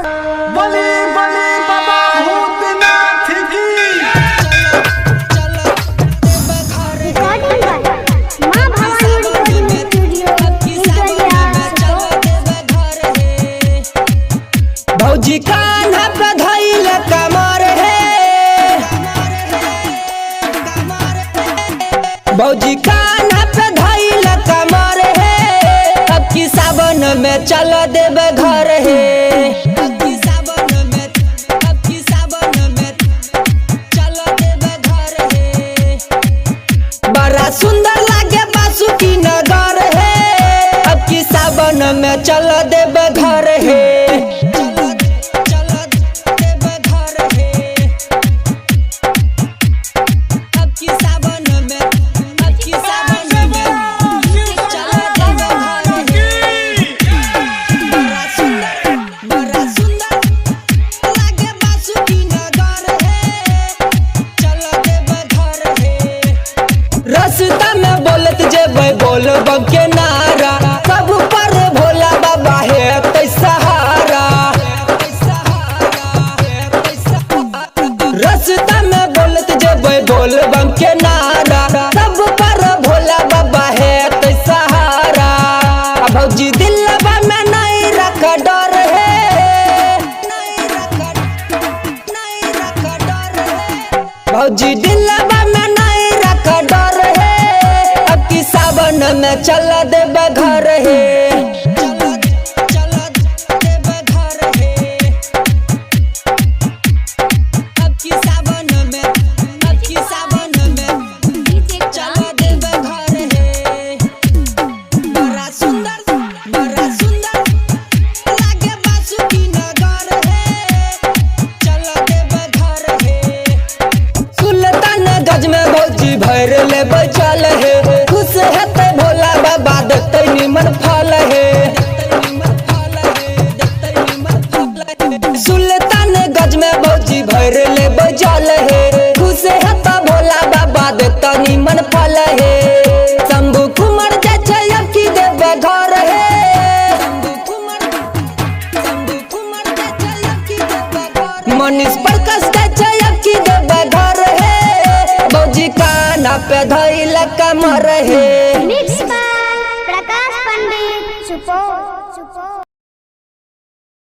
बली बली बाबा भूतनाथ की। भौजी कान्हा पे धइल कमर है, भौजी कान्हा पे धइल कमर है। अब की सावन में चल देवे घर है, अब की सावन में चल देवे घर है। बड़ा सुंदर लागे बासुकी नगर है, अब की सावन में चल देवे घर है। रास्ता में बोलत जेबै बोल बम के नारा, सब पर भोला बाबा है तै सहारा। रास्ता में बोलत जेबै बोल बम के नारा, सब पर भोला बाबा है तै सहारा। भौजी दिलवा में नहीं रख डर है, भौजी दिलवा में नहीं रख डर है। अब की सावन में चल देवे घर है, भर ले बचल है। खुश हेते भोला बाबा देते निमन फल है, सुल्तान गज में भौजी भर ले बचल है। खुश हेते भोला बाबा देते निमन फल है। शंभू कुमार जैसे अब की देवे घर है, मनीष प्रकाश जैसे अब की देवे घर है। भौजी कान्हा पे धइल कमर है।